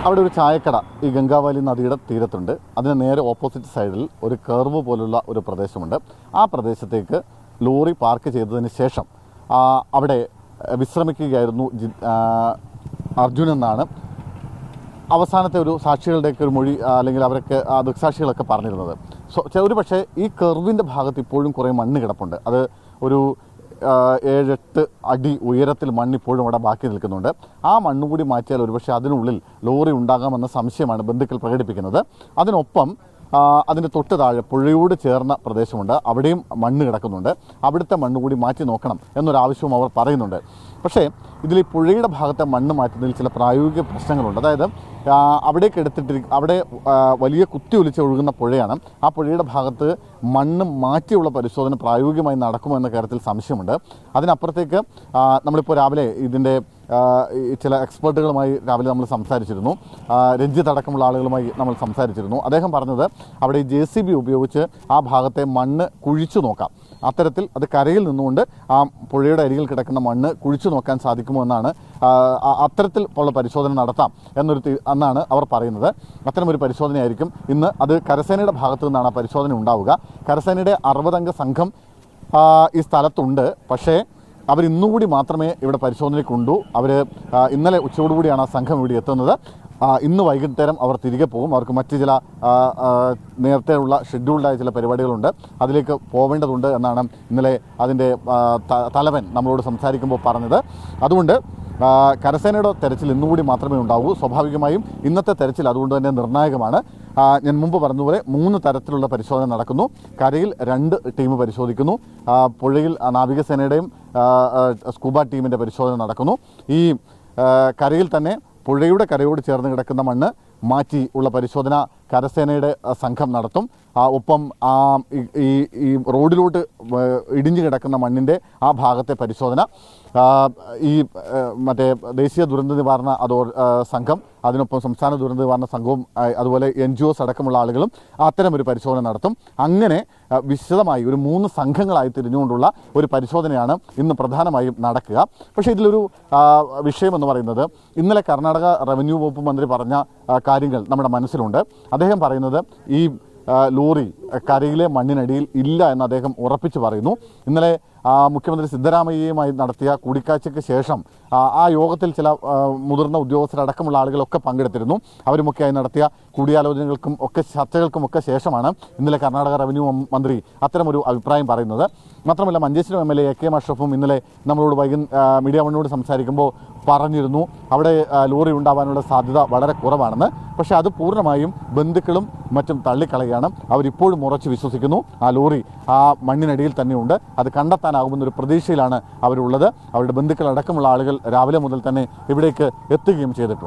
അവിടെ ഒരു ചായക്കട ഈ ഗംഗാവാലി നദിയുടെ തീരത്തുണ്ട്. അതിന് നേരെ ഓപ്പോസിറ്റ് സൈഡിൽ ഒരു കർവ് പോലുള്ള ഒരു പ്രദേശമുണ്ട്. ആ പ്രദേശത്തേക്ക് ലോറി പാർക്ക് ചെയ്തതിന് ശേഷം അവിടെ വിശ്രമിക്കുകയായിരുന്നു അർജുൻ എന്നാണ് അവസാനത്തെ ഒരു സാക്ഷികളുടെയൊക്കെ ഒരു മൊഴി, അല്ലെങ്കിൽ അവരൊക്കെ ദൃക്സാക്ഷികളൊക്കെ പറഞ്ഞിരുന്നത്. ഒരു പക്ഷേ ഈ കർവിൻ്റെ ഭാഗത്ത് ഇപ്പോഴും കുറേ മണ്ണ് കിടപ്പുണ്ട്. അത് ഒരു 7-8 അടി ഉയരത്തിൽ മണ്ണിപ്പോഴും അവിടെ ബാക്കി നിൽക്കുന്നുണ്ട്. ആ മണ്ണ് കൂടി മാറ്റിയാൽ ഒരുപക്ഷെ അതിനുള്ളിൽ ലോറി ഉണ്ടാകാമെന്ന സംശയമാണ് ബന്ധുക്കൾ പ്രകടിപ്പിക്കുന്നത്. അതിനൊപ്പം അതിൻ്റെ തൊട്ട് താഴെ പുഴയോട് ചേർന്ന പ്രദേശമുണ്ട്, അവിടെയും മണ്ണ് കിടക്കുന്നുണ്ട്. അവിടുത്തെ മണ്ണ് കൂടി മാറ്റി നോക്കണം എന്നൊരാവശ്യവും അവർ പറയുന്നുണ്ട്. പക്ഷേ ഇതിൽ ഈ പുഴയുടെ ഭാഗത്തെ മണ്ണ് മാറ്റുന്നതിൽ ചില പ്രായോഗിക പ്രശ്നങ്ങളുണ്ട്. അതായത് അവിടേക്ക് അവിടെ വലിയ കുത്തി ഒലിച്ച് ഒഴുകുന്ന പുഴയാണ്. ആ പുഴയുടെ ഭാഗത്ത് മണ്ണ് മാറ്റിയുള്ള പരിശോധന പ്രായോഗികമായി നടക്കുമോ എന്ന കാര്യത്തിൽ സംശയമുണ്ട്. അതിനപ്പുറത്തേക്ക് നമ്മളിപ്പോൾ രാവിലെ ഇതിൻ്റെ ചില എക്സ്പേർട്ടുകളുമായി രാവിലെ നമ്മൾ സംസാരിച്ചിരുന്നു. രഞ്ജിത്ത് അടക്കമുള്ള ആളുകളുമായി നമ്മൾ സംസാരിച്ചിരുന്നു. അദ്ദേഹം പറഞ്ഞത് അവിടെ ഈ JCB ഉപയോഗിച്ച് ആ ഭാഗത്തെ മണ്ണ് കുഴിച്ചു നോക്കാം. അത്തരത്തിൽ അത് കരയിൽ നിന്നുകൊണ്ട് ആ പുഴയുടെ അരികിൽ കിടക്കുന്ന മണ്ണ് കുഴിച്ചു നോക്കാൻ സാധിക്കുമോ എന്നാണ്, അത്തരത്തിൽ ഉള്ള പരിശോധന നടത്താം എന്നാണ് അവർ പറയുന്നത്. അത്തരമൊരു പരിശോധനയായിരിക്കും ഇന്ന്. അത് കരസേനയുടെ ഭാഗത്തു നിന്നാണ് ആ പരിശോധന ഉണ്ടാവുക. കരസേനയുടെ 60 അംഗ സംഘം ഈ സ്ഥലത്തുണ്ട്. പക്ഷേ അവരിന്നുകൂടി മാത്രമേ ഇവിടെ പരിശോധനയ്ക്കുണ്ടൂ. അവർ ഇന്നലെ ഉച്ചയോടുകൂടിയാണ് ആ സംഘം ഇവിടെ എത്തുന്നത്. ഇന്ന് വൈകുന്നേരം അവർ തിരികെ പോകും. അവർക്ക് മറ്റ് ചില നേരത്തെയുള്ള ഷെഡ്യൂൾഡായ ചില പരിപാടികളുണ്ട്, അതിലേക്ക് പോവേണ്ടതുണ്ട് എന്നാണ് ഇന്നലെ അതിൻ്റെ തലവൻ നമ്മളോട് സംസാരിക്കുമ്പോൾ പറഞ്ഞത്. അതുകൊണ്ട് കരസേനയുടെ തെരച്ചിൽ ഇന്നുകൂടി മാത്രമേ ഉണ്ടാവൂ. സ്വാഭാവികമായും ഇന്നത്തെ തെരച്ചിൽ അതുകൊണ്ട് തന്നെ നിർണായകമാണ്. ഞാൻ മുമ്പ് പറഞ്ഞതുപോലെ 3 തരത്തിലുള്ള പരിശോധന നടക്കുന്നു. കരയിൽ 2 ടീം പരിശോധിക്കുന്നു. പുഴയിൽ നാവികസേനയുടെയും സ്കൂബ ടീമിൻ്റെ പരിശോധന നടക്കുന്നു. ഈ കരയിൽ തന്നെ പുഴയുടെ കരയോട് ചേർന്ന് കിടക്കുന്ന മണ്ണ് മാറ്റി ഉള്ള പരിശോധന കരസേനയുടെ സംഘം നടത്തും. ഒപ്പം ഈ റോഡിലോട്ട് ഇടിഞ്ഞു കിടക്കുന്ന മണ്ണിൻ്റെ ആ ഭാഗത്തെ പരിശോധന ഈ മറ്റേ ദേശീയ ദുരന്ത നിവാരണ സംഘം, അതിനൊപ്പം സംസ്ഥാന ദുരന്ത നിവാരണ സംഘവും അതുപോലെ NGOs അടക്കമുള്ള ആളുകളും അത്തരമൊരു പരിശോധന നടത്തും. അങ്ങനെ വിശദമായി ഒരു 3 സംഘങ്ങളായി തിരിഞ്ഞുകൊണ്ടുള്ള ഒരു പരിശോധനയാണ് ഇന്ന് പ്രധാനമായും നടക്കുക. പക്ഷേ ഇതിലൊരു വിഷയമെന്ന് പറയുന്നത്, ഇന്നലെ കർണാടക റവന്യൂ വകുപ്പ് മന്ത്രി പറഞ്ഞ കാര്യങ്ങൾ നമ്മുടെ മനസ്സിലുണ്ട്. അദ്ദേഹം പറയുന്നത് ഈ ലോറി കരയിലെ മണ്ണിനടിയിൽ ഇല്ല എന്ന് അദ്ദേഹം ഉറപ്പിച്ച് പറയുന്നു. ഇന്നലെ മുഖ്യമന്ത്രി സിദ്ധരാമയ്യയുമായി നടത്തിയ കൂടിക്കാഴ്ചയ്ക്ക് ശേഷം ആ യോഗത്തിൽ ചില മുതിർന്ന ഉദ്യോഗസ്ഥരടക്കമുള്ള ആളുകളൊക്കെ പങ്കെടുത്തിരുന്നു. അവരുമൊക്കെയായി നടത്തിയ കൂടിയാലോചനകൾക്കും ഒക്കെ ചർച്ചകൾക്കും ഒക്കെ ശേഷമാണ് ഇന്നലെ കർണാടക റവന്യൂ മന്ത്രി അത്തരമൊരു അഭിപ്രായം പറയുന്നത്. മാത്രമല്ല മഞ്ചേശ്വരം MLA AK അഷ്റഫും ഇന്നലെ നമ്മളോട് മീഡിയ വണ്ണോട് സംസാരിക്കുമ്പോൾ പറഞ്ഞിരുന്നു അവിടെ ലോറി ഉണ്ടാവാനുള്ള സാധ്യത വളരെ കുറവാണെന്ന്. പക്ഷേ അത് പൂർണ്ണമായും ബന്ധുക്കളും മറ്റും തള്ളിക്കളയാണ്. അവരിപ്പോഴും ഉറച്ചു വിശ്വസിക്കുന്നു ആ ലോറി ആ മണ്ണിനടിയിൽ തന്നെയുണ്ട്. അത് കണ്ടെത്താനാകുമെന്നൊരു പ്രതീക്ഷയിലാണ് അവരുള്ളത്. അവരുടെ ബന്ധുക്കളടക്കമുള്ള ആളുകൾ രാവിലെ മുതൽ തന്നെ ഇവിടേക്ക് എത്തുകയും ചെയ്തിട്ടുണ്ട്.